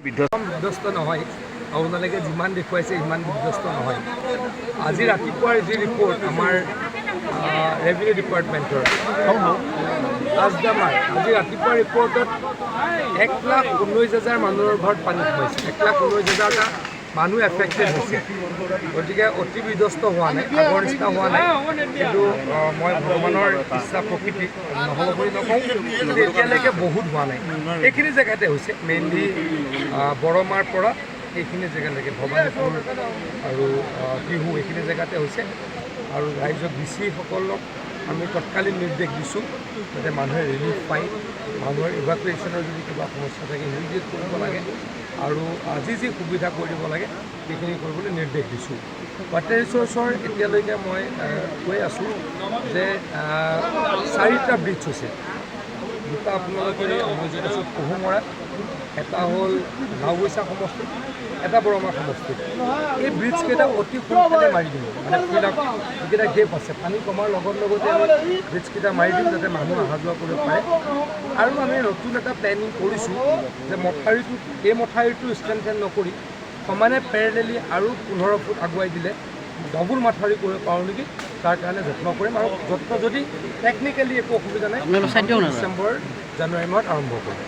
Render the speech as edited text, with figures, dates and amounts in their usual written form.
বিধ্বস্ত নহয় আপোনালোকে যিমান দেখুৱাইছে সিমান বিধ্বস্ত নহয়। আজি ৰাতিপুৱাৰ যি ৰিপৰ্ট আমাৰ ৰেভিনিউ ডিপাৰ্টমেণ্টৰ আজদামাৰ আজি ৰাতিপুৱা ৰিপৰ্টত 1,19,000 মানুহৰ ঘৰত পানী সোমাইছে। 1,19,000টা মানুহ এফেক্টেড হৈছে। গতিকে অতি বিধ্বস্ত হোৱা নাই, আগৰ নিচিনা হোৱা নাই। কিন্তু মই ভগৱানৰ ইচ্ছা প্ৰকৃতি নহ'ব বুলি নকওঁ, কিন্তু এতিয়ালৈকে বহুত হোৱা নাই। এইখিনি জেগাতে হৈছে, মেইনলি বৰমাৰ পৰা এইখিনি জেগালৈকে ভৱানীপুৰ আৰু টিহু এইখিনি জেগাতে হৈছে। আৰু ৰাইজক ডিচিসকলক আমি তৎকালীন নিৰ্দেশ দিছোঁ যাতে মানুহে ৰিলিফ পায়, মানুহৰ ইভাকুৱেশ্যনৰ যদি কিবা সমস্যা থাকে ইমিডিয়েট কৰিব লাগে, আৰু আজি যি সুবিধা কৰি দিব লাগে সেইখিনি কৰিবলৈ নিৰ্দেশ দিছোঁ। ৱাটাৰ ৰিচোৰ্চৰ এতিয়ালৈকে মই কৈ আছোঁ যে 4টা ব্ৰিজ হৈছে। 2টা আপোনালোকে মই যি কৈছোঁ পহুমৰা, এটা হ'ল নাওবৈচা সমষ্টিত, এটা বৰমা সমষ্টিত। এই ব্ৰিজকেইটা অতি সোনকালে মাৰি দিম, মানে যিকেইটা গেপ আছে পানী কমাৰ লগতে আমি ব্ৰিজকেইটা মাৰি দিম যাতে মানুহ অহা যোৱা কৰিব পাৰে। আৰু আমি নতুন এটা প্লেনিং কৰিছোঁ যে এই মথাউৰিটো ষ্ট্ৰেংথেন নকৰি সমানে পেৰেলেলি আৰু 15 ফুট আগুৱাই দিলে ডবল মাথাউৰি কৰিব পাৰোঁ নেকি, তাৰ কাৰণে যত্ন কৰিম। আৰু যত্ন যদি টেকনিকেলি একো অসুবিধা নাই, ডিচেম্বৰ জানুৱাৰী মাহত আৰম্ভ কৰিম।